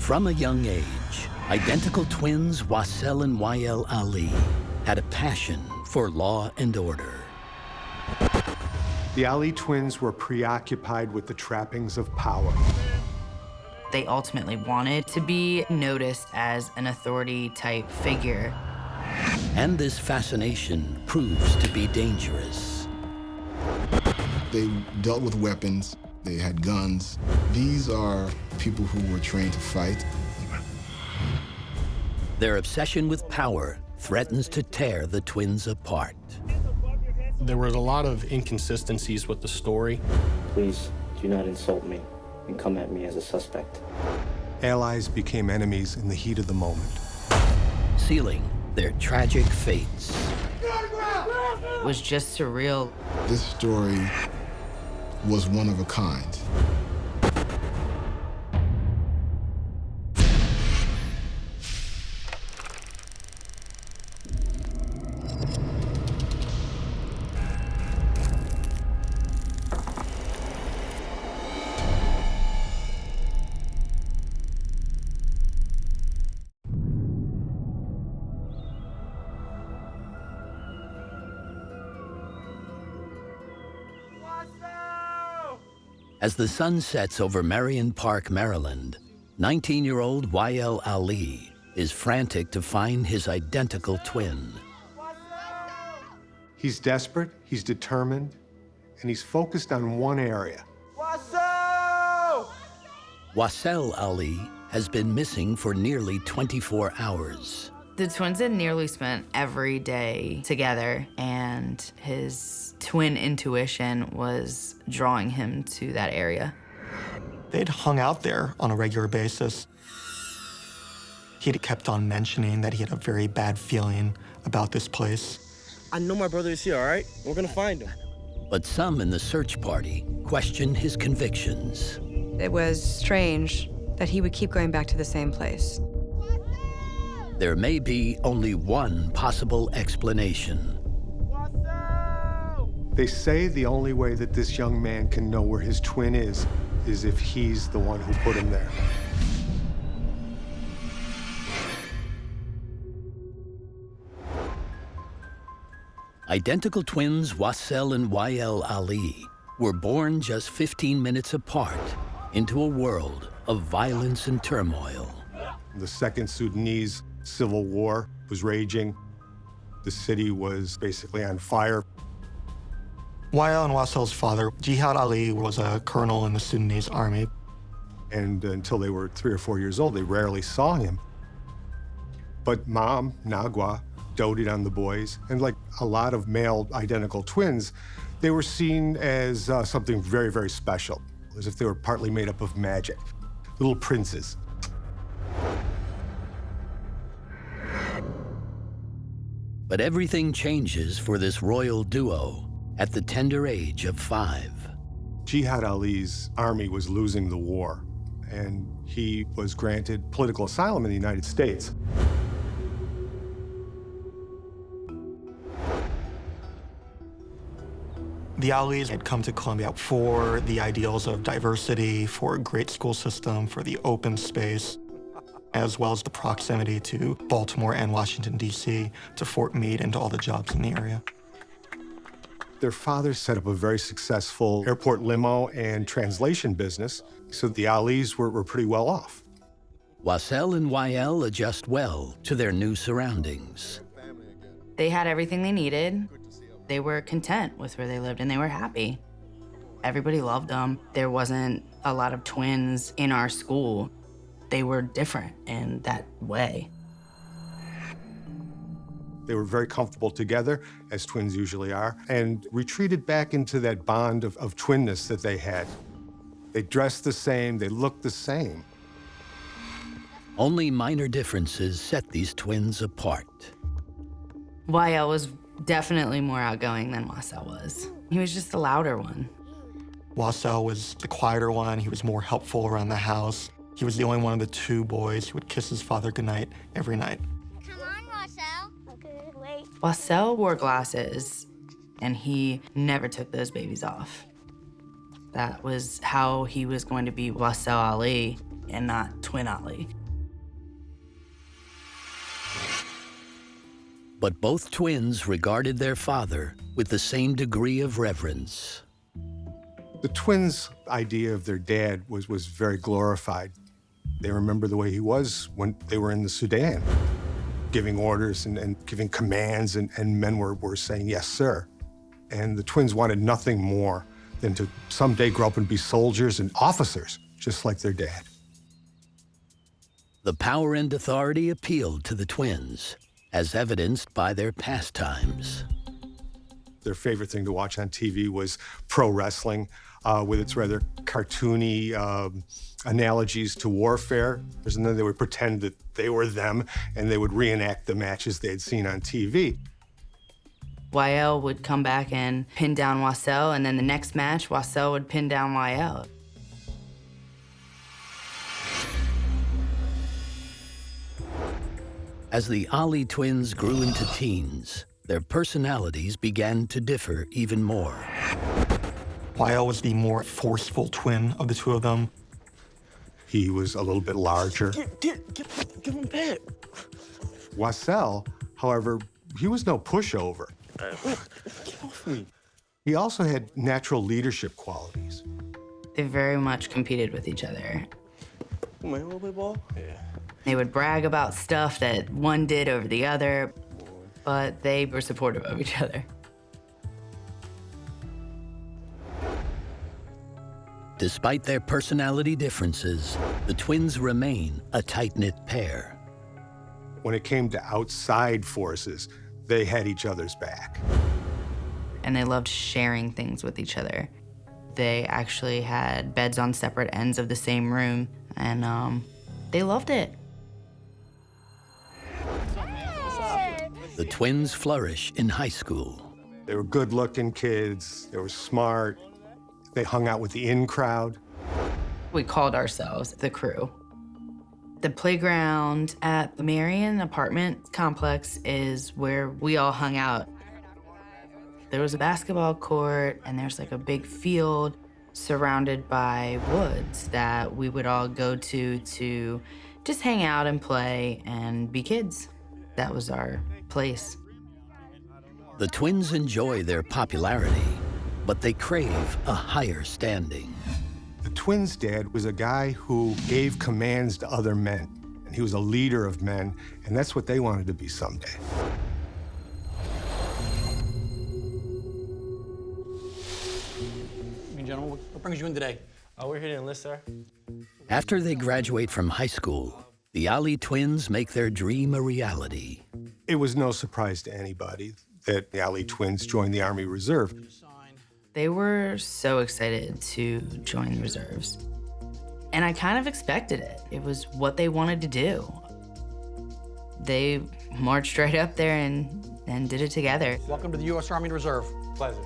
From a young age, identical twins Wasel and Wael Ali had a passion for law and order. The Ali twins were preoccupied with the trappings of power. They ultimately wanted to be noticed as an authority-type figure. And this fascination proves to be dangerous. They dealt with weapons. They had guns. These are people who were trained to fight. Their obsession with power threatens to tear the twins apart. There was a lot of inconsistencies with the story. Please do not insult me and come at me as a suspect. Allies became enemies in the heat of the moment. Sealing their tragic fates. It was just surreal. This story was one of a kind. As the sun sets over Marion Park, Maryland, 19-year-old Wael Ali is frantic to find his identical twin. He's desperate, he's determined, and he's focused on one area. Wasel Ali has been missing for nearly 24 hours. The twins had nearly spent every day together, and his twin intuition was drawing him to that area. They'd hung out there on a regular basis. He'd kept on mentioning that he had a very bad feeling about this place. I know my brother is here, all right? We're gonna find him. But some in the search party question his convictions. It was strange that he would keep going back to the same place. There may be only one possible explanation. They say the only way that this young man can know where his twin is if he's the one who put him there. Identical twins Wasel and Wael Ali were born just 15 minutes apart into a world of violence and turmoil. The Second Sudanese Civil War was raging. The city was basically on fire. Wael and Wasel's father, Jihad Ali, was a colonel in the Sudanese army. And until they were 3 or 4 years old, they rarely saw him. But Mom, Nagwa, doted on the boys. And like a lot of male identical twins, they were seen as something very, very special, as if they were partly made up of magic, little princes. But everything changes for this royal duo at the tender age of 5. Jihad Ali's army was losing the war, and he was granted political asylum in the United States. The Alis had come to Columbia for the ideals of diversity, for a great school system, for the open space, as well as the proximity to Baltimore and Washington, D.C., to Fort Meade, and to all the jobs in the area. Their father set up a very successful airport limo and translation business, so the Alis were pretty well off. Wasel and Wael adjust well to their new surroundings. They had everything they needed. They were content with where they lived, and they were happy. Everybody loved them. There wasn't a lot of twins in our school. They were different in that way. They were very comfortable together, as twins usually are, and retreated back into that bond of twinness that they had. They dressed the same, they looked the same. Only minor differences set these twins apart. Wael was definitely more outgoing than Wasel was. He was just the louder one. Wasel was the quieter one. He was more helpful around the house. He was the only one of the 2 boys who would kiss his father goodnight every night. Come on, Wasel. Okay, wait. Wasel wore glasses, and he never took those babies off. That was how he was going to be Wasel Ali. and not Twin Ali. But both twins regarded their father with the same degree of reverence. The twins' idea of their dad was very glorified. They remember the way he was when they were in the Sudan, giving orders and giving commands, and men were saying, yes, sir. And the twins wanted nothing more than to someday grow up and be soldiers and officers, just like their dad. The power and authority appealed to the twins, as evidenced by their pastimes. Their favorite thing to watch on TV was pro wrestling, with its rather cartoony analogies to warfare. And then they would pretend that they were them, and they would reenact the matches they'd seen on TV. Wael would come back and pin down Wasel, and then the next match, Wasel would pin down Wael. As the Ali twins grew into teens, their personalities began to differ even more. Wael was the more forceful twin of the two of them. He was a little bit larger. Give him back. Wasel, however, he was no pushover. Get off me. He also had natural leadership qualities. They very much competed with each other. Come on, you wanna play ball? Yeah. They would brag about stuff that one did over the other, but they were supportive of each other. Despite their personality differences, the twins remain a tight-knit pair. When it came to outside forces, they had each other's back. And they loved sharing things with each other. They actually had beds on separate ends of the same room, and they loved it. The twins flourish in high school. They were good-looking kids. They were smart. They hung out with the in crowd. We called ourselves the crew. The playground at the Marion apartment complex is where we all hung out. There was a basketball court, and there's like a big field surrounded by woods that we would all go to just hang out and play and be kids. That was our place. The twins enjoy their popularity, but they crave a higher standing. The twins' dad was a guy who gave commands to other men, and he was a leader of men, and that's what they wanted to be someday. Gentlemen, what brings you in today? We're here to enlist, sir. After they graduate from high school, the Ali twins make their dream a reality. It was no surprise to anybody that the Ali twins joined the Army Reserve. They were so excited to join the reserves. And I kind of expected it. It was what they wanted to do. They marched right up there and did it together. Welcome to the U.S. Army Reserve. Pleasure.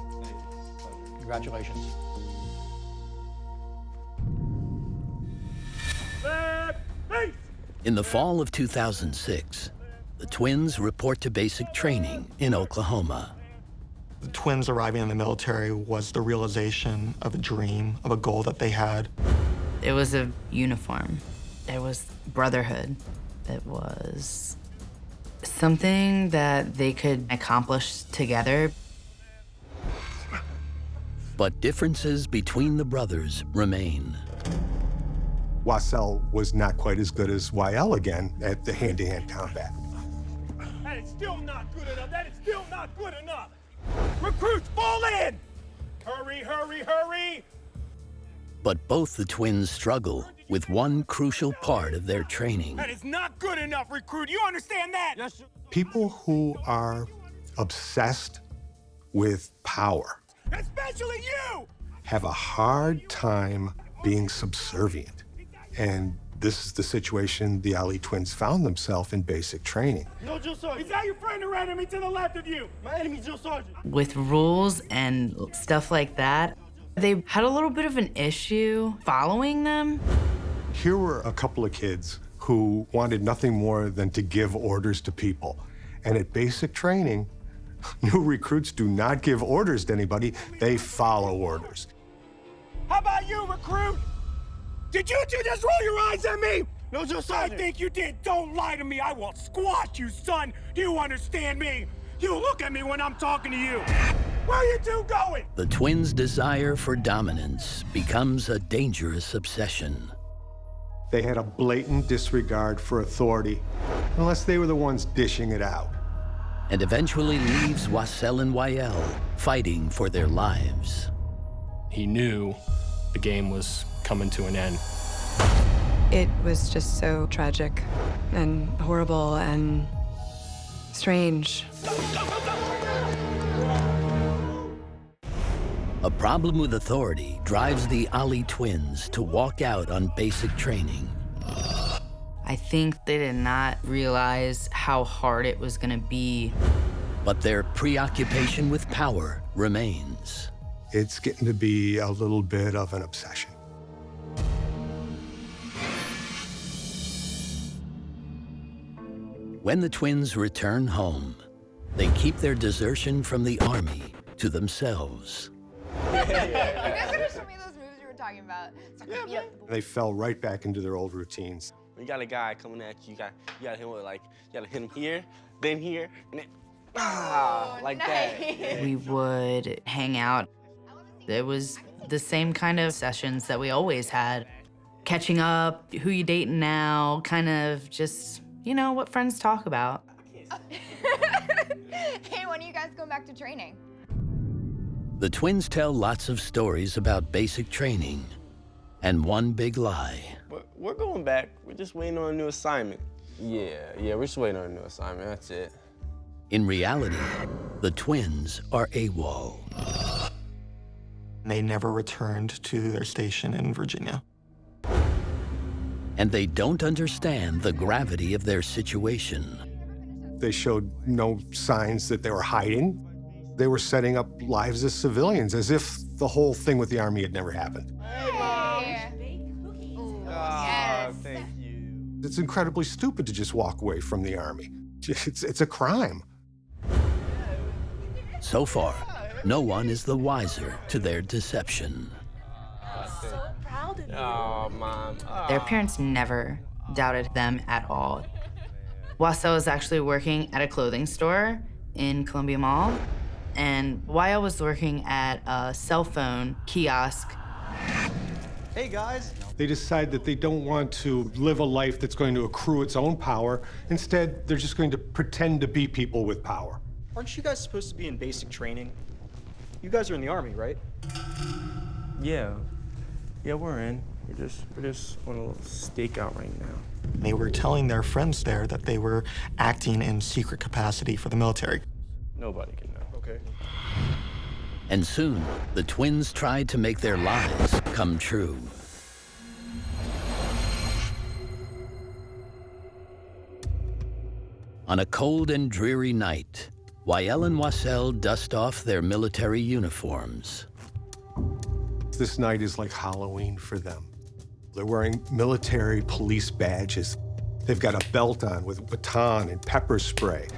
Congratulations. In the fall of 2006, the twins report to basic training in Oklahoma. The twins arriving in the military was the realization of a dream, of a goal that they had. It was a uniform. It was brotherhood. It was something that they could accomplish together. But differences between the brothers remain. Wasel was not quite as good as Wael again at the hand-to-hand combat. That is still not good enough. That is still not good enough. Recruits, fall in! Hurry, hurry, hurry! But both the twins struggle with one crucial part of their training. That is not good enough, recruit. You understand that? Yes, sir. People who are obsessed with power, Especially you! have a hard time being subservient. And this is the situation the Ali twins found themselves in basic training. No, Jill Sergeant. Is that your friend or enemy to the left of you? My enemy, Jill Sergeant. With rules and stuff like that, they had a little bit of an issue following them. Here were a couple of kids who wanted nothing more than to give orders to people. And at basic training, new recruits do not give orders to anybody, they follow orders. How about you, recruit? Did you two just roll your eyes at me? No, Joe I Sergeant. think you did. Don't lie to me. I will squash you, son. Do you understand me? You look at me when I'm talking to you. Where are you two going? The twins' desire for dominance becomes a dangerous obsession. They had a blatant disregard for authority, unless they were the ones dishing it out. And eventually leaves Wasel and Wael fighting for their lives. He knew the game was coming to an end. It was just so tragic and horrible and strange. A problem with authority drives the Ali twins to walk out on basic training. I think they did not realize how hard it was gonna be. But their preoccupation with power remains. It's getting to be a little bit of an obsession. When the twins return home, they keep their desertion from the army to themselves. You guys gotta show me those moves you were talking about. They fell right back into their old routines. You got a guy coming at you. You got to hit him with you got to hit him here, then here, and then like that. We would hang out. It was the same kind of sessions that we always had. Catching up, who you dating now, kind of just, you know, what friends talk about. Hey, when are you guys going back to training? The twins tell lots of stories about basic training and one big lie. We're going back. We're just waiting on a new assignment. Yeah, we're just waiting on a new assignment. That's it. In reality, the twins are AWOL. They never returned to their station in Virginia. And they don't understand the gravity of their situation. They showed no signs that they were hiding. They were setting up lives as civilians, as if the whole thing with the Army had never happened. Thank you. It's incredibly stupid to just walk away from the Army. It's a crime. So far, no one is the wiser to their deception. So proud of you. Oh, Mom. Their parents never doubted them at all. Wasel was actually working at a clothing store in Columbia Mall, and Wael was working at a cell phone kiosk. Hey, guys. They decide that they don't want to live a life that's going to accrue its own power. Instead, they're just going to pretend to be people with power. Aren't you guys supposed to be in basic training? You guys are in the Army, right? Yeah, we're in. We're just on a little stakeout right now. They were telling their friends there that they were acting in secret capacity for the military. Nobody can know. Okay. And soon, the twins tried to make their lies come true. On a cold and dreary night, Wael and Wasel dust off their military uniforms. This night is like Halloween for them. They're wearing military police badges. They've got a belt on with baton and pepper spray.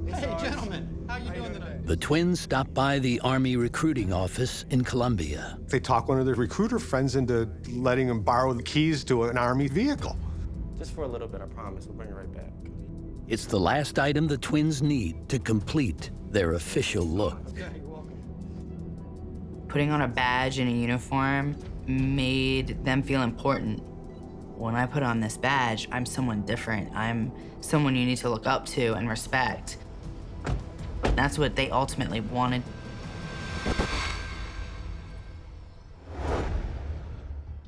Hey, gentlemen, how you doing tonight? The twins stop by the Army recruiting office in Columbia. They talk one of their recruiter friends into letting them borrow the keys to an Army vehicle. Just for a little bit, I promise. We'll bring it right back. It's the last item the twins need to complete their official look. Putting on a badge and a uniform made them feel important. When I put on this badge, I'm someone different. I'm someone you need to look up to and respect. That's what they ultimately wanted.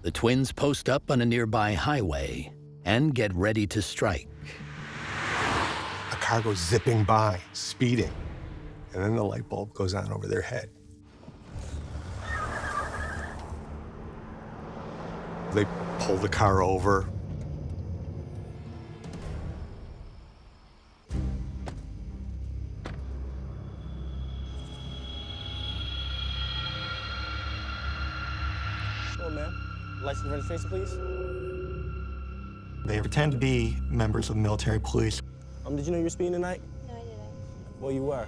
The twins post up on a nearby highway and get ready to strike. A car goes zipping by, speeding, and then the light bulb goes on over their head. They pull the car over. Hello, ma'am. License and registration, please. They pretend to be members of the military police. Did you know you were speeding tonight? No, I didn't. Well, you were.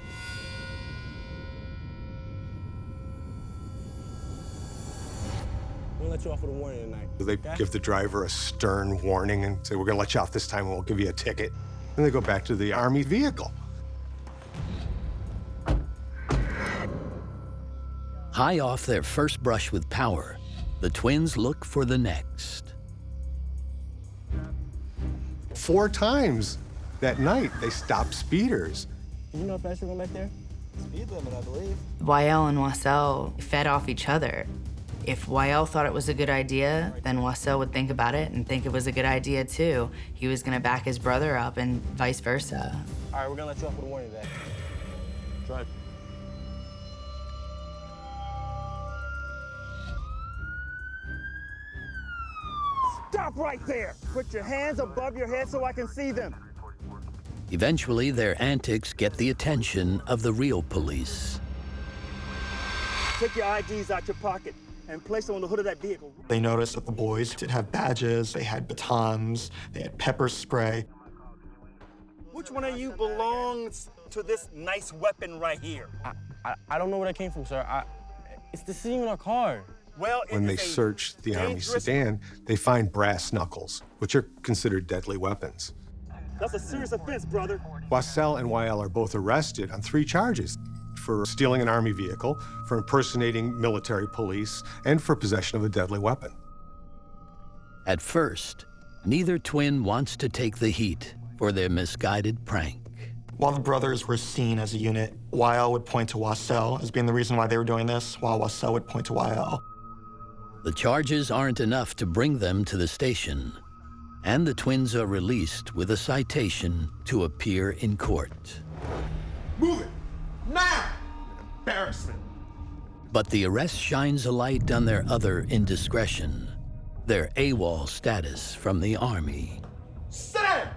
We'll let you off with a warning tonight. They okay? give the driver a stern warning and say, we're gonna let you off this time and we'll give you a ticket. And they go back to the Army vehicle. High off their first brush with power, the twins look for the next. 4 times that night, they stopped speeders. Did you know fast you were going back there? Speed limit, I believe. Wael and Wasel fed off each other. If Wael thought it was a good idea, then Wasel would think about it and think it was a good idea too. He was gonna back his brother up and vice versa. All right, we're gonna let you off with a warning today. Drive. Stop right there! Put your hands above your head so I can see them. Eventually, their antics get the attention of the real police. Take your IDs out your pocket and place them on the hood of that vehicle. They noticed that the boys did have badges, they had batons, they had pepper spray. Which one of you belongs to this nice weapon right here? I don't know where that came from, sir. It's the seam in our car. Well, When they search the Army sedan, they find brass knuckles, which are considered deadly weapons. That's a serious offense, brother. Wasel and Wael are both arrested on 3 charges: for stealing an Army vehicle, for impersonating military police, and for possession of a deadly weapon. At first, neither twin wants to take the heat for their misguided prank. While the brothers were seen as a unit, Wael would point to Wasel as being the reason why they were doing this, while Wasel would point to Wael. The charges aren't enough to bring them to the station, and the twins are released with a citation to appear in court. Move it! Now! Embarrassment. But the arrest shines a light on their other indiscretion, their AWOL status from the Army. Sit down!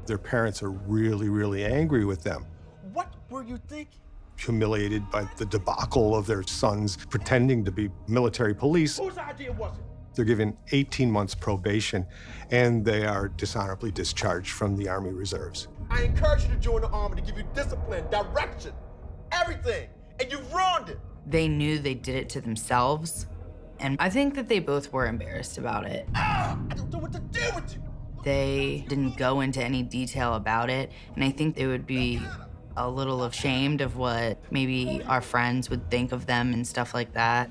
Their parents are really, really angry with them, What were you thinking? humiliated by the debacle of their sons pretending to be military police. Whose idea was it? They're given 18 months probation, and they are dishonorably discharged from the Army Reserves. I encourage you to join the Army to give you discipline, direction, everything, and you ruined it. They knew they did it to themselves, and I think that they both were embarrassed about it. I don't know what to do with you. They didn't go into any detail about it, and I think they would be a little ashamed of what maybe our friends would think of them and stuff like that.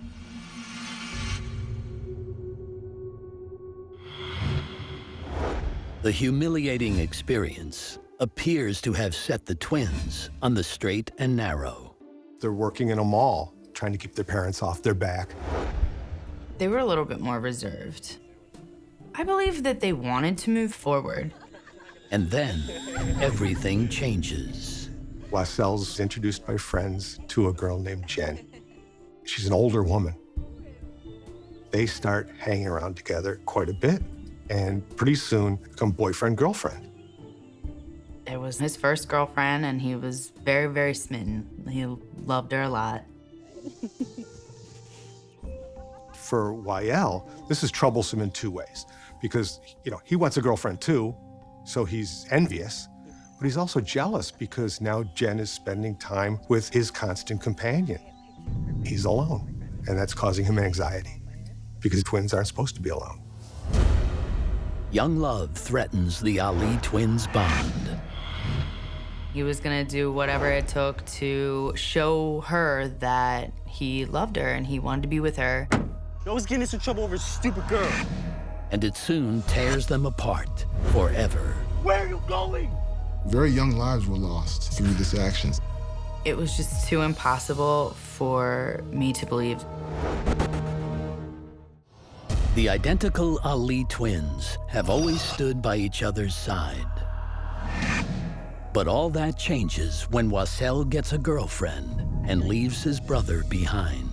The humiliating experience appears to have set the twins on the straight and narrow. They're working in a mall, trying to keep their parents off their back. They were a little bit more reserved. I believe that they wanted to move forward. And then everything changes. Wasel's introduced by friends to a girl named Jen. She's an older woman. They start hanging around together quite a bit, and pretty soon become boyfriend-girlfriend. It was his first girlfriend, and he was very, very smitten. He loved her a lot. For Wael, this is troublesome in 2 ways, because, he wants a girlfriend too, so he's envious, but he's also jealous because now Jen is spending time with his constant companion. He's alone, and that's causing him anxiety, because twins aren't supposed to be alone. Young love threatens the Ali twins' bond. He was gonna do whatever it took to show her that he loved her and he wanted to be with her. You always getting into trouble over a stupid girl. And it soon tears them apart forever. Where are you going? Very young lives were lost through this action. It was just too impossible for me to believe. The identical Ali twins have always stood by each other's side. But all that changes when Wasel gets a girlfriend and leaves his brother behind.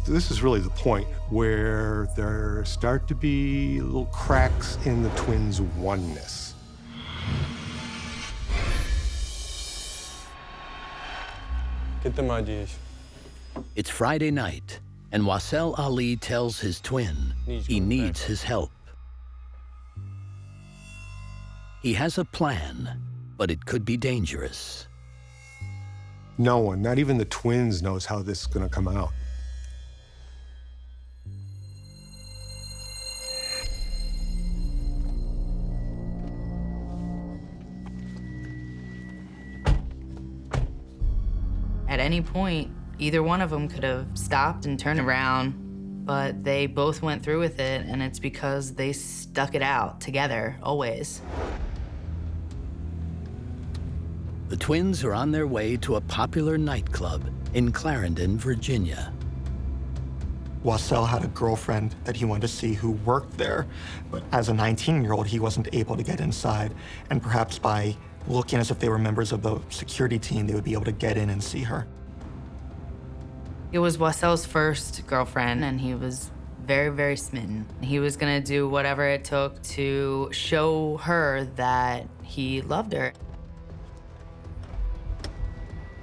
This is really the point where there start to be little cracks in the twins' oneness. Get them ideas. It's Friday night, and Wasel Ali tells his twin he needs his help. He has a plan, but it could be dangerous. No one, not even the twins, knows how this is going to come out. At any point, either one of them could have stopped and turned around, but they both went through with it, and it's because they stuck it out together, always. The twins are on their way to a popular nightclub in Clarendon, Virginia. Wasel had a girlfriend that he wanted to see who worked there, but as a 19-year-old, he wasn't able to get inside, and perhaps by looking as if they were members of the security team, they would be able to get in and see her. It was Wasel's first girlfriend, and he was very, very smitten. He was gonna do whatever it took to show her that he loved her.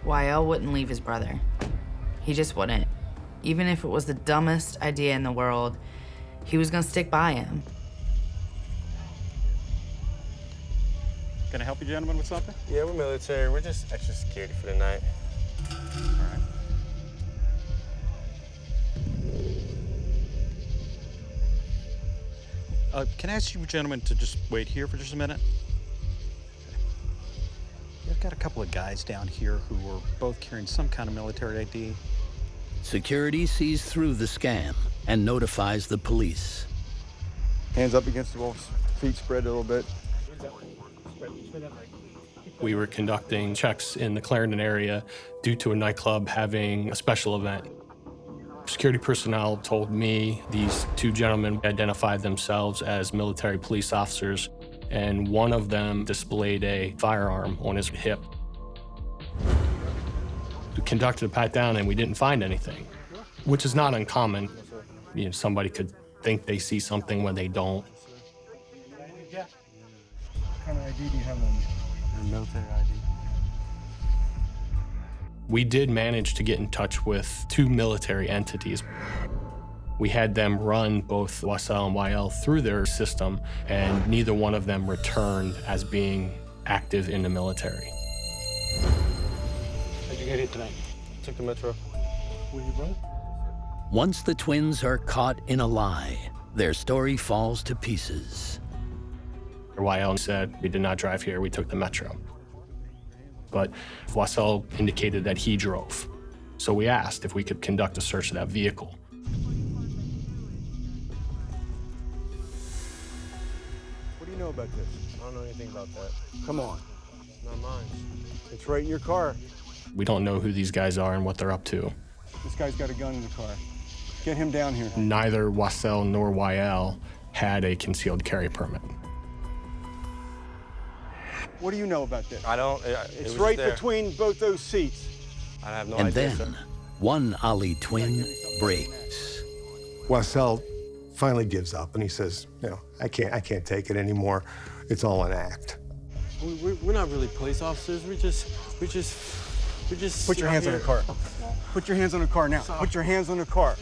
Wael wouldn't leave his brother. He just wouldn't. Even if it was the dumbest idea in the world, he was gonna stick by him. Can I help you gentlemen with something? Yeah, we're military. We're just extra security for the night. All right. Can I ask you gentlemen to just wait here for just a minute? I've got a couple of guys down here who are both carrying some kind of military ID. Security sees through the scam and notifies the police. Hands up against the walls, feet spread a little bit. We were conducting checks in the Clarendon area due to a nightclub having a special event. Security personnel told me these two gentlemen identified themselves as military police officers, and one of them displayed a firearm on his hip. We conducted a pat-down and we didn't find anything, which is not uncommon. You know, somebody could think they see something when they don't. What kind of ID do you have on you? Military ID. We did manage to get in touch with two military entities. We had them run both Wasel and Wael through their system, and neither one of them returned as being active in the military. How'd you get here tonight? Took the metro. Were you bro? Once the twins are caught in a lie, their story falls to pieces. Wael said, "We did not drive here, we took the metro." But Wasel indicated that he drove. So we asked if we could conduct a search of that vehicle. What do you know about this? I don't know anything about that. Come on. It's not mine. It's right in your car. We don't know who these guys are and what they're up to. This guy's got a gun in the car. Get him down here. Neither Wasel nor Wael had a concealed carry permit. What do you know about this? I don't. It's right between both those seats. I have no And idea. then, one Ali twin breaks. Wasel finally gives up and he says, you know, I can't take it anymore. It's all an act. We're not really police officers. We just. Put your hands on the car. Put your hands on the car now. Put your hands on the car.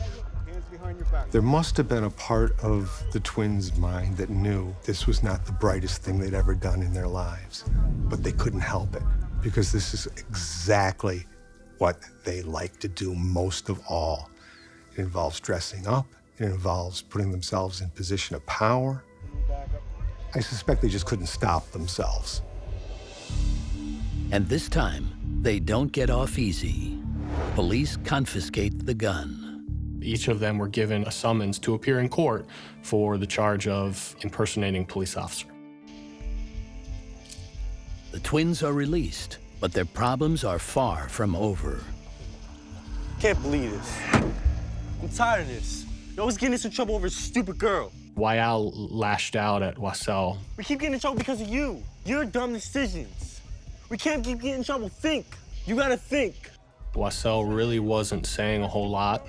Hands behind your back. There must have been a part of the twins' mind that knew this was not the brightest thing they'd ever done in their lives, but they couldn't help it because this is exactly what they like to do most of all. It involves dressing up. It involves putting themselves in position of power. I suspect they just couldn't stop themselves. And this time, they don't get off easy. Police confiscate the gun. Each of them were given a summons to appear in court for the charge of impersonating a police officer. The twins are released, but their problems are far from over. Can't believe this. I'm tired of this. You're always getting us in trouble over a stupid girl. Wael lashed out at Wasel. We keep getting in trouble because of you. Your dumb decisions. We can't keep getting in trouble. Think. You gotta think. Wasel really wasn't saying a whole lot.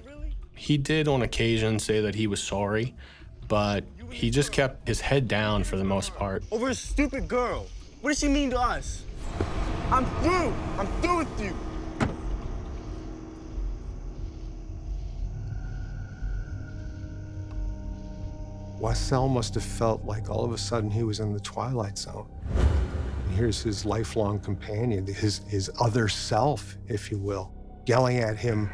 He did on occasion say that he was sorry, but he just kept his head down for the most part. Over a stupid girl. What does she mean to us? I'm through. I'm through with you. Wasel must have felt like all of a sudden he was in the Twilight Zone. here's his lifelong companion, his other self, if you will, yelling at him.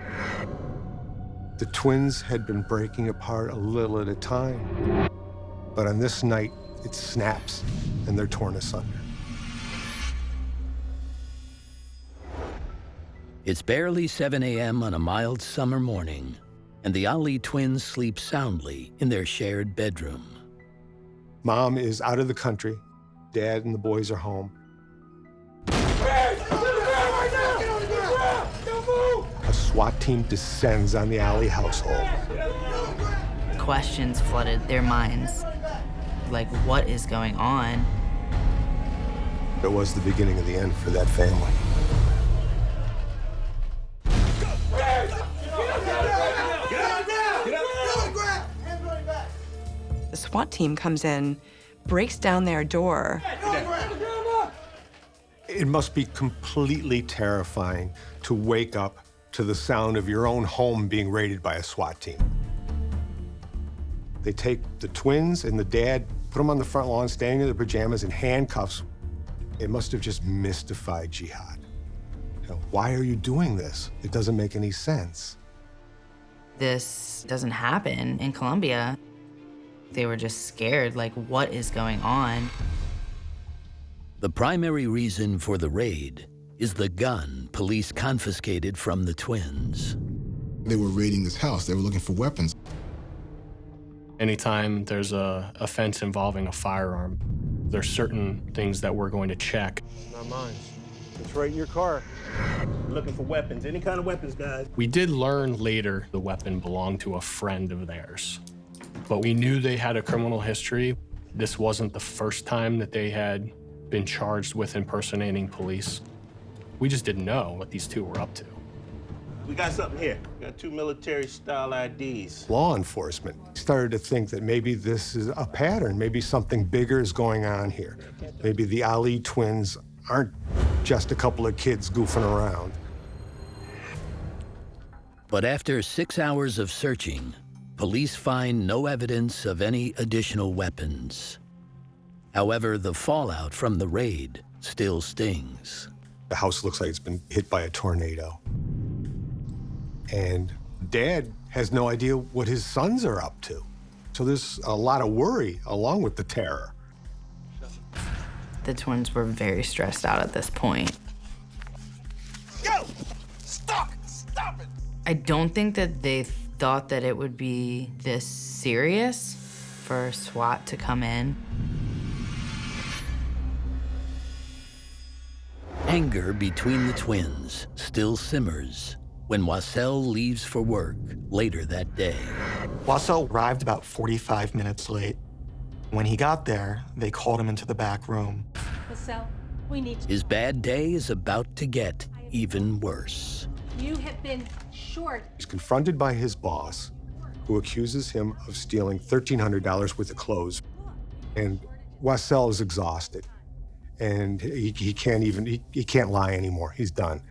The twins had been breaking apart a little at a time, but on this night, it snaps and they're torn asunder. It's barely 7 a.m. on a mild summer morning, and the Ali twins sleep soundly in their shared bedroom. Mom is out of the country. Dad and the boys are home. A SWAT team descends on the Ali household. Questions flooded their minds. Like, what is going on? It was the beginning of the end for that family. The SWAT team comes in, breaks down their door. It must be completely terrifying to wake up to the sound of your own home being raided by a SWAT team. They take the twins and the dad, put them on the front lawn, standing in their pajamas in handcuffs. It must have just mystified Jihad. You know, why are you doing this? It doesn't make any sense. This doesn't happen in Colombia. They were just scared, like, what is going on? The primary reason for the raid is the gun police confiscated from the twins. They were raiding this house. They were looking for weapons. Anytime there's a offense involving a firearm, there's certain things that we're going to check. Not mine. It's right in your car. Looking for weapons, any kind of weapons, guys. We did learn later the weapon belonged to a friend of theirs, but we knew they had a criminal history. This wasn't the first time that they had been charged with impersonating police. We just didn't know what these two were up to. We got something here. We got 2 military-style IDs. Law enforcement started to think that maybe this is a pattern. Maybe something bigger is going on here. Maybe the Ali twins aren't just a couple of kids goofing around. But after 6 hours of searching, police find no evidence of any additional weapons. However, the fallout from the raid still stings. The house looks like it's been hit by a tornado. And Dad has no idea what his sons are up to. So there's a lot of worry along with the terror. The twins were very stressed out at this point. Go! Stop it! Stop it! I don't think that they thought that it would be this serious for SWAT to come in. Anger between the twins still simmers when Wasel leaves for work later that day. Wasel arrived about 45 minutes late. When he got there, they called him into the back room. Wasel, we need to... His bad day is about to get even worse. You have been short. He's confronted by his boss, who accuses him of stealing $1,300 worth of clothes. And Wasel is exhausted. And he can't lie anymore. He's done.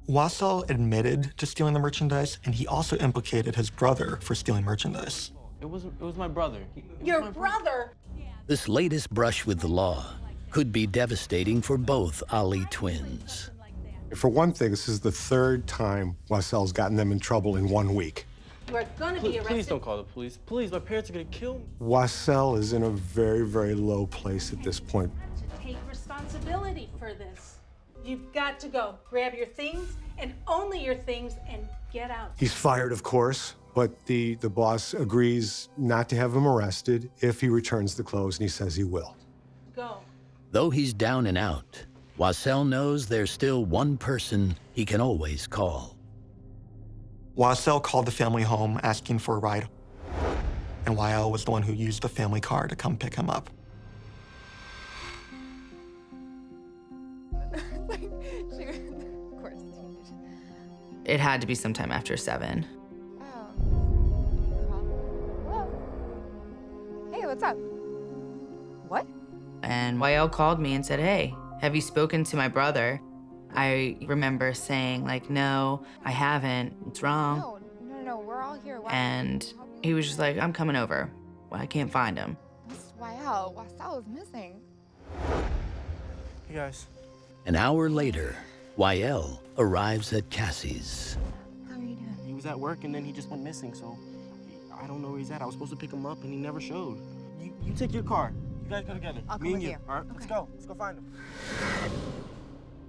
Wasel admitted to stealing the merchandise, and he also implicated his brother for stealing merchandise. It was my brother. Your brother? This latest brush with the law could be devastating for both Ali twins. For one thing, this is the 3rd time Wasel's gotten them in trouble in 1 week. You are gonna be arrested. Please don't call the police. Please, my parents are gonna kill me. Wasel is in a very, very low place at this point. To take responsibility for this. You've got to go. Grab your things, and only your things, and get out. He's fired, of course, but the boss agrees not to have him arrested if he returns the clothes, and he says he will. Go. Though he's down and out, Wasel knows there's still one person he can always call. Wasel called the family home asking for a ride, and Wael was the one who used the family car to come pick him up. Of course. It had to be sometime after 7. Hey, what's up? What? And Wael called me and said, hey, have you spoken to my brother? I remember saying, like, no, I haven't. What's wrong? No, we're all here. Why? And he was just like, I'm coming over. Well, I can't find him. Wael, Wasel is missing. Hey guys. An hour later, Wael arrives at Cassie's. How are you doing? He was at work and then he just went missing, so I don't know where he's at. I was supposed to pick him up and he never showed. You take your car. You guys go together. I'll come Me and with you. you. All right, let's go. Let's go find him.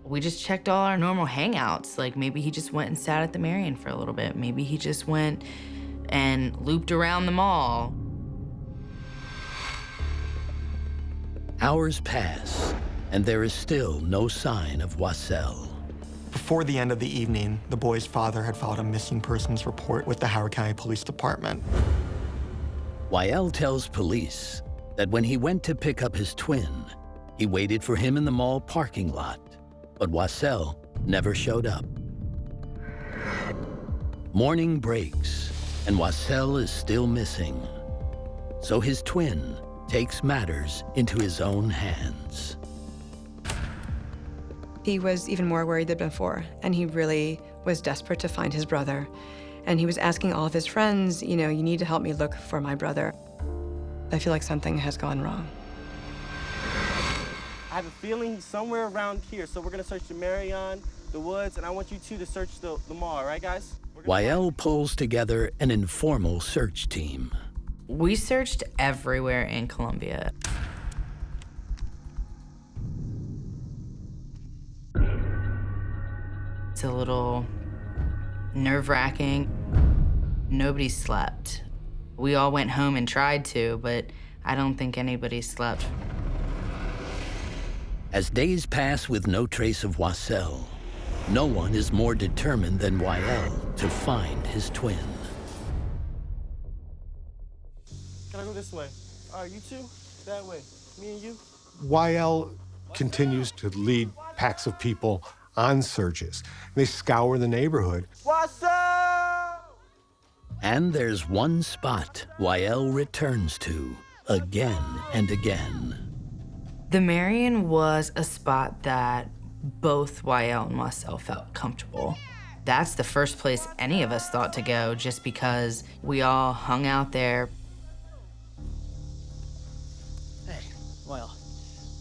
We just checked all our normal hangouts. Like maybe he just went and sat at the Marion for a little bit. Maybe he just went and looped around the mall. Hours pass, and there is still no sign of Wasel. Before the end of the evening, the boy's father had filed a missing persons report with the Howard County Police Department. Wael tells police that when he went to pick up his twin, he waited for him in the mall parking lot, but Wasel never showed up. Morning breaks, and Wasel is still missing. So his twin takes matters into his own hands. He was even more worried than before, and he really was desperate to find his brother. And he was asking all of his friends, you know, you need to help me look for my brother. I feel like something has gone wrong. I have a feeling he's somewhere around here, so we're gonna search the Marion, the woods, and I want you two to search the mall, all right, guys? Wael pulls together an informal search team. We searched everywhere in Columbia. It's a little nerve-wracking. Nobody slept. We all went home and tried to, but I don't think anybody slept. As days pass with no trace of Wasel, no one is more determined than Wael to find his twin. Can I go this way? All right, you two, that way. Me and you. Wael continues to lead packs of people on searches. They scour the neighborhood. Wasel! And there's one spot Wael returns to again and again. The Marion was a spot that both Wael and Wasel felt comfortable. That's the first place any of us thought to go, just because we all hung out there. Hey, Wael,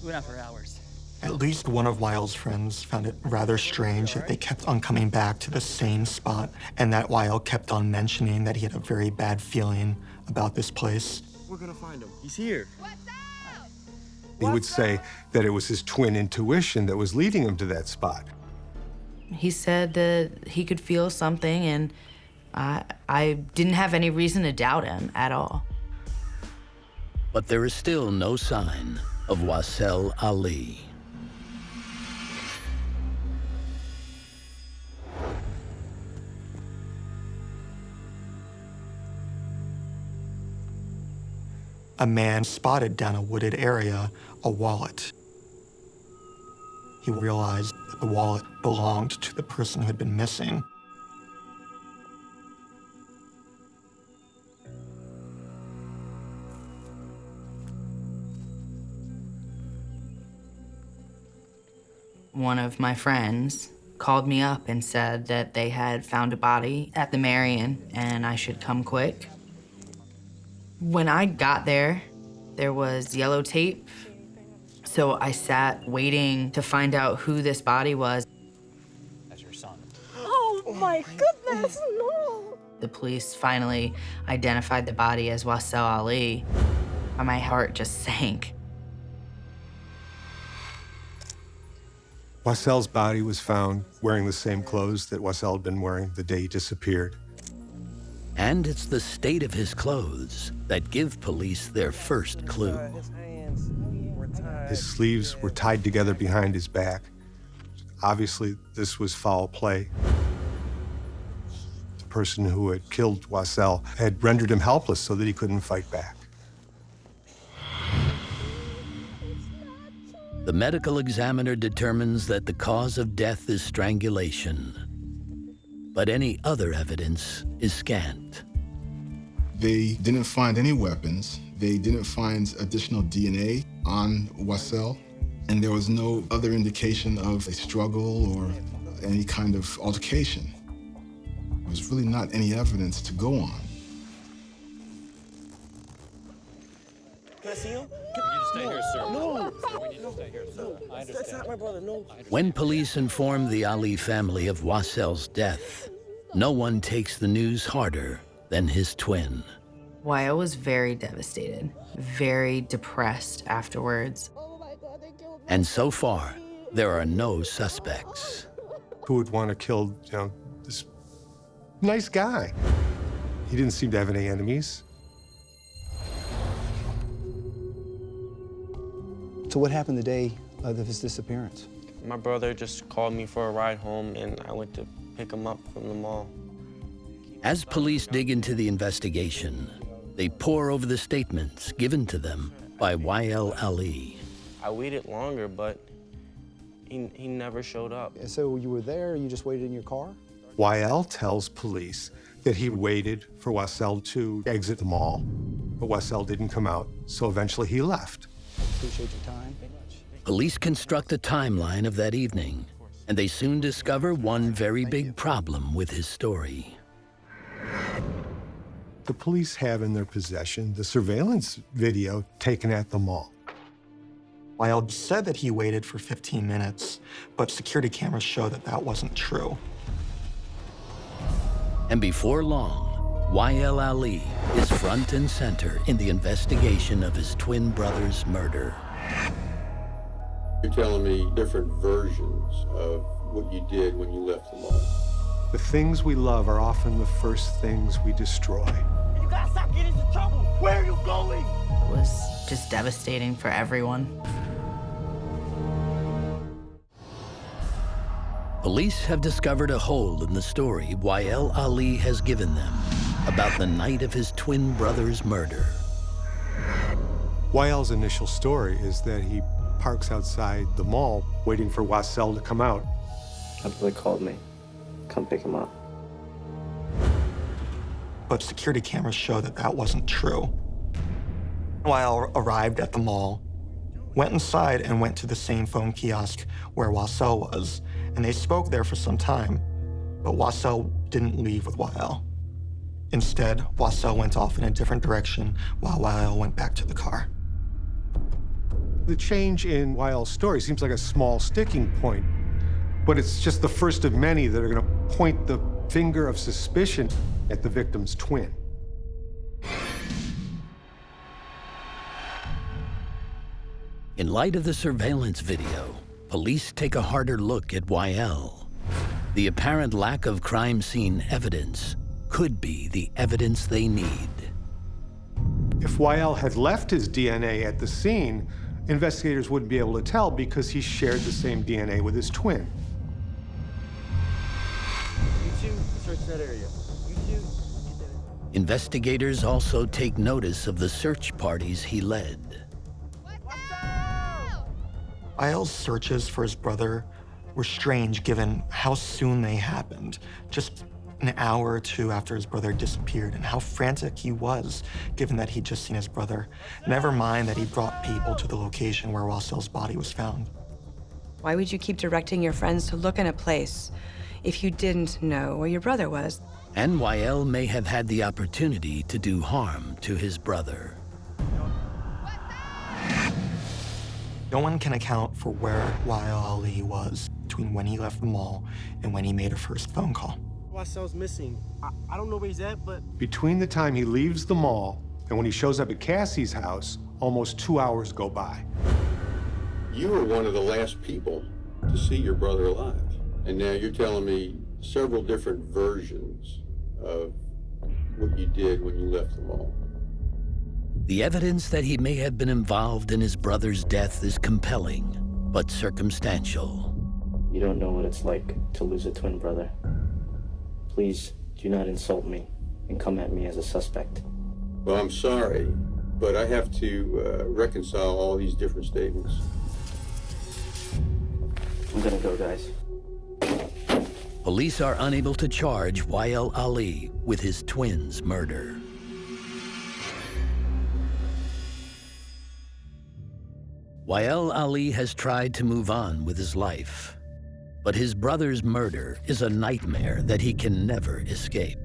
we went out for hours. At least one of Wael's friends found it rather strange that they kept on coming back to the same spot, and that Wael kept on mentioning that he had a very bad feeling about this place. We're gonna find him. He's here. He would say that it was his twin intuition that was leading him to that spot. He said that he could feel something, and I didn't have any reason to doubt him at all. But there is still no sign of Wasel Ali. A man spotted down a wooded area a wallet. He realized that the wallet belonged to the person who had been missing. One of my friends called me up and said that they had found a body at the Marion and I should come quick. When I got there, there was yellow tape. So I sat waiting to find out who this body was. That's your son. Oh my goodness, no! The police finally identified the body as Wasel Ali. My heart just sank. Wasel's body was found wearing the same clothes that Wasel had been wearing the day he disappeared. And it's the state of his clothes that give police their first clue. His sleeves were tied together behind his back. Obviously, this was foul play. The person who had killed Wasel had rendered him helpless so that he couldn't fight back. The medical examiner determines that the cause of death is strangulation, but any other evidence is scant. They didn't find any weapons. They didn't find additional DNA on Wasel, and there was no other indication of a struggle or any kind of altercation. There was really not any evidence to go on. Can I see him? stay here, sir. No. We need to stay here, sir. I understand. That's not my brother, no. When police inform the Ali family of Wasel's death, no one takes the news harder than his twin. Wael was very devastated, very depressed afterwards. And so far, there are no suspects. Who would want to kill, this nice guy? He didn't seem to have any enemies. So what happened the day of his disappearance? My brother just called me for a ride home, and I went to pick him up from the mall. As police dig into the investigation, they pore over the statements given to them by Wasel Ali. I waited longer, but he never showed up. And so you were there, you just waited in your car? Wael tells police that he waited for Wasel to exit the mall, but Wasel didn't come out, so eventually he left. Appreciate your time. Police construct a timeline of that evening, and they soon discover one very big problem with his story. The police have in their possession the surveillance video taken at the mall. Wael said that he waited for 15 minutes, but security cameras show that that wasn't true. And before long, Wasel Ali is front and center in the investigation of his twin brother's murder. You're telling me different versions of what you did when you left the mall. The things we love are often the first things we destroy. You gotta stop getting into trouble. Where are you going? It was just devastating for everyone. Police have discovered a hole in the story Wasel Ali has given them about the night of his twin brother's murder. Wael's initial story is that he parks outside the mall waiting for Wasel to come out. My brother called me. Come pick him up. But security cameras show that that wasn't true. Wael arrived at the mall, went inside and went to the same phone kiosk where Wasel was, and they spoke there for some time, but Wasel didn't leave with Wael. Instead, Wasel went off in a different direction while Wael went back to the car. The change in Wael's story seems like a small sticking point, but it's just the first of many that are going to point the finger of suspicion at the victim's twin. In light of the surveillance video, police take a harder look at Wael. The apparent lack of crime scene evidence could be the evidence they need. If Wael had left his DNA at the scene, investigators wouldn't be able to tell because he shared the same DNA with his twin. You two, search that area. You two, get that. Investigators also take notice of the search parties he led. Wael's searches for his brother were strange given how soon they happened, just an hour or two after his brother disappeared, and how frantic he was given that he'd just seen his brother, never mind that he brought people to the location where Wasel's body was found. Why would you keep directing your friends to look in a place if you didn't know where your brother was? And Wael may have had the opportunity to do harm to his brother. No one can account for where Wasel Ali was between when he left the mall and when he made a first phone call. Wasel's missing. I don't know where he's at, but... Between the time he leaves the mall and when he shows up at Cassie's house, almost 2 hours go by. You were one of the last people to see your brother alive. And now you're telling me several different versions of what you did when you left the mall. The evidence that he may have been involved in his brother's death is compelling, but circumstantial. You don't know what it's like to lose a twin brother. Please do not insult me and come at me as a suspect. Well, I'm sorry, but I have to reconcile all these different statements. I'm gonna go, guys. Police are unable to charge Wasel Ali with his twin's murder. Wasel Ali has tried to move on with his life, but his brother's murder is a nightmare that he can never escape.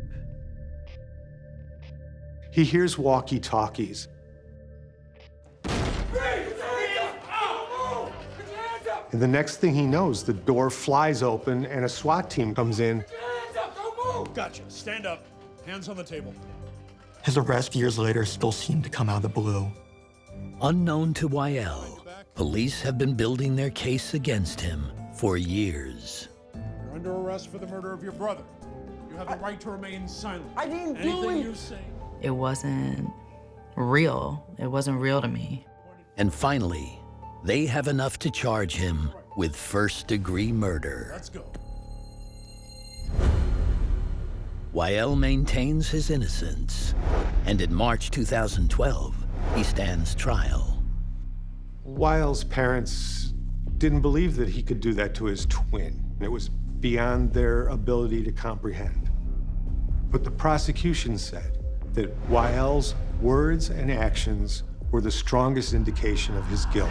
He hears walkie-talkies. And the next thing he knows, the door flies open and a SWAT team comes in. Hands up, don't move! Gotcha, stand up. Hands on the table. His arrest years later still seemed to come out of the blue. Unknown to Wael, police have been building their case against him for years. You're under arrest for the murder of your brother. You have the right to remain silent. I didn't do Anything it. you say. It wasn't real. It wasn't real to me. And finally, they have enough to charge him with first-degree murder. Let's go. Wael maintains his innocence, and in March 2012, he stands trial. Wael's parents didn't believe that he could do that to his twin. It was beyond their ability to comprehend. But the prosecution said that Wael's words and actions were the strongest indication of his guilt.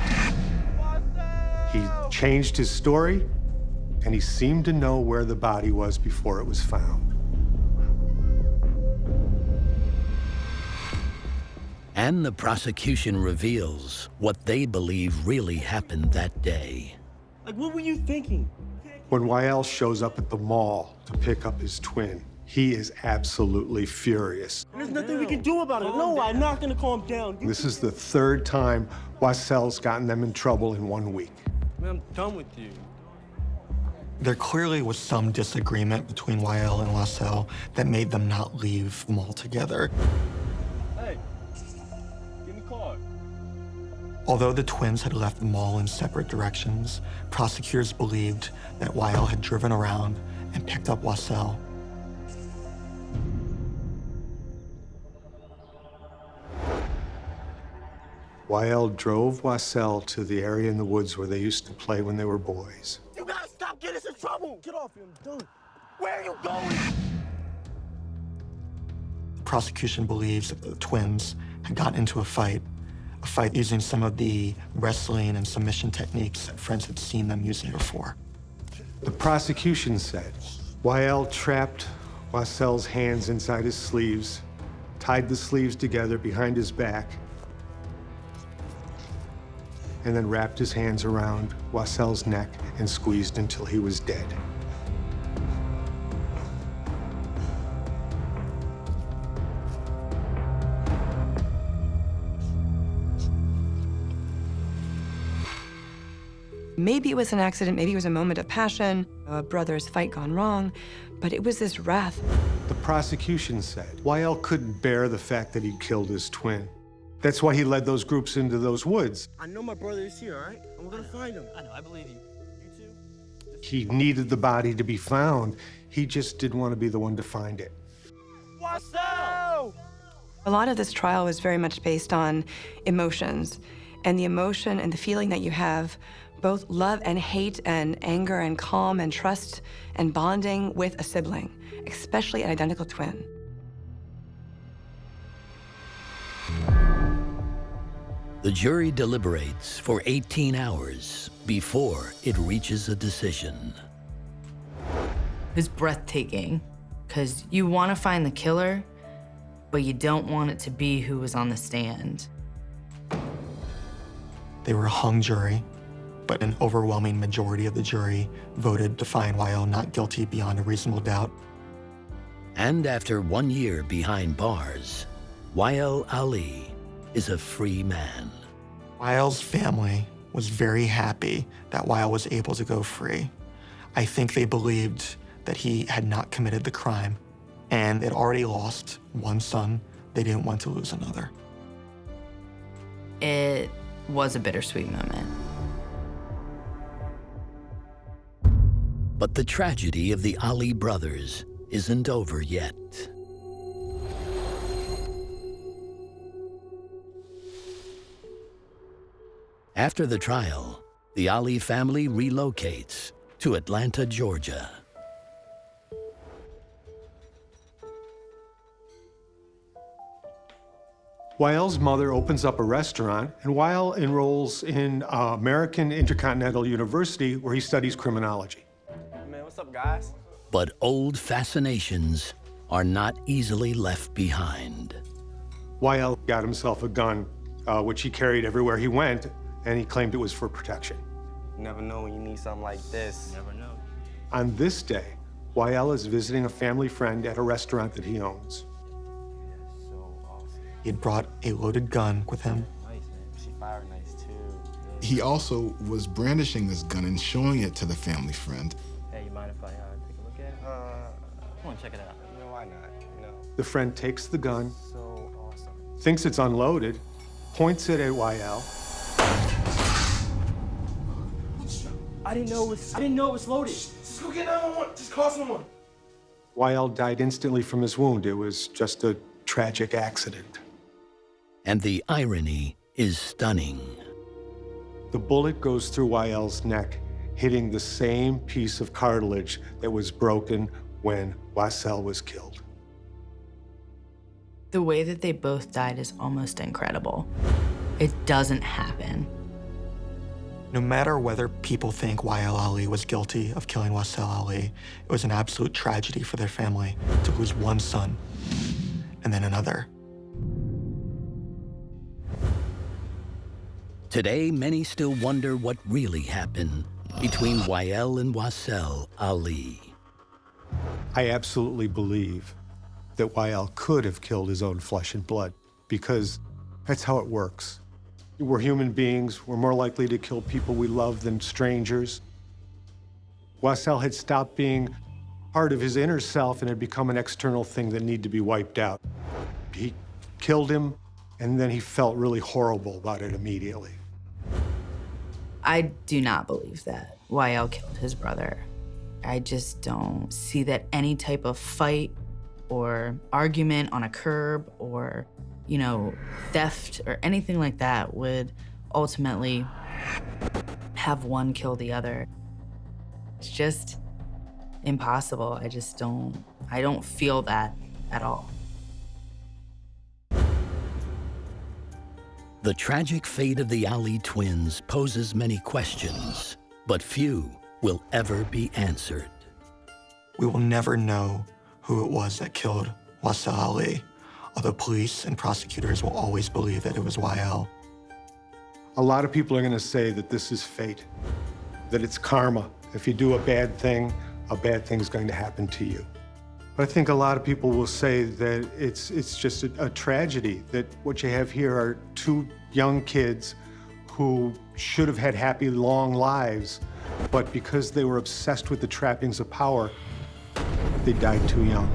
He changed his story, and he seemed to know where the body was before it was found. And the prosecution reveals what they believe really happened that day. Like, what were you thinking? When Wael shows up at the mall to pick up his twin, he is absolutely furious. There's nothing we can do about it. No, I'm not gonna calm down. This is the third time Wasel's gotten them in trouble in 1 week. Man, I'm done with you. There clearly was some disagreement between Wael and Wasel that made them not leave the mall together. Hey, give me a card. Although the twins had left the mall in separate directions, prosecutors believed that Wael had driven around and picked up Wasel. Wael drove Wasel to the area in the woods where they used to play when they were boys. You gotta stop getting us in trouble. Get off him, dude. Where are you going? The prosecution believes that the twins had gotten into a fight using some of the wrestling and submission techniques that friends had seen them using before. The prosecution said Wael trapped Wasel's hands inside his sleeves, tied the sleeves together behind his back, and then wrapped his hands around Wasel's neck and squeezed until he was dead. Maybe it was an accident, maybe it was a moment of passion, a brother's fight gone wrong, but it was this wrath. The prosecution said Wael couldn't bear the fact that he killed his twin. That's why he led those groups into those woods. I know my brother is here, all right? And we're gonna find him. I know, I believe you. You too? He needed the body to be found. He just didn't want to be the one to find it. Wasel! A lot of this trial was very much based on emotions, and the emotion and the feeling that you have, both love and hate and anger and calm and trust and bonding with a sibling, especially an identical twin. The jury deliberates for 18 hours before it reaches a decision. It was breathtaking, because you want to find the killer, but you don't want it to be who was on the stand. They were a hung jury, but an overwhelming majority of the jury voted to find Wael not guilty beyond a reasonable doubt. And after 1 year behind bars, Wael Ali is a free man. Wael's family was very happy that Wael was able to go free. I think they believed that he had not committed the crime, and they'd already lost one son. They didn't want to lose another. It was a bittersweet moment. But the tragedy of the Ali brothers isn't over yet. After the trial, the Ali family relocates to Atlanta, Georgia. Wael's mother opens up a restaurant, and Wael enrolls in American Intercontinental University, where he studies criminology. Man, what's up, guys? But old fascinations are not easily left behind. Wael got himself a gun, which he carried everywhere he went, and he claimed it was for protection. You never know when you need something like this. Never know. On this day, Wael is visiting a family friend at a restaurant that he owns. He had brought a loaded gun with him. Nice, man. She fired nice, too. He also was brandishing this gun and showing it to the family friend. Hey, you mind if I take a look at it? I want to check it out. You know, why not? You know. The friend takes the gun, So awesome. thinks it's unloaded, points it at Wael. I didn't know it was loaded. Just go get 911. Just call someone. Wael died instantly from his wound. It was just a tragic accident. And the irony is stunning. The bullet goes through Wael's neck, hitting the same piece of cartilage that was broken when Wasel was killed. The way that they both died is almost incredible. It doesn't happen. No matter whether people think Wael Ali was guilty of killing Wasel Ali, it was an absolute tragedy for their family to lose one son and then another. Today, many still wonder what really happened between Wael and Wasel Ali. I absolutely believe that Wael could have killed his own flesh and blood, because that's how it works. We're human beings. We're more likely to kill people we love than strangers. Wasel had stopped being part of his inner self and had become an external thing that needed to be wiped out. He killed him, and then he felt really horrible about it immediately. I do not believe that Wael killed his brother. I just don't see that any type of fight or argument on a curb or, theft or anything like that would ultimately have one kill the other. It's just impossible. I don't feel that at all. The tragic fate of the Ali twins poses many questions, but few will ever be answered. We will never know who it was that killed Wasel Ali, although police and prosecutors will always believe that it was Wael. A lot of people are going to say that this is fate, that it's karma. If you do a bad thing's going to happen to you. But I think a lot of people will say that it's just a tragedy, that what you have here are two young kids who should have had happy, long lives, but because they were obsessed with the trappings of power, they died too young.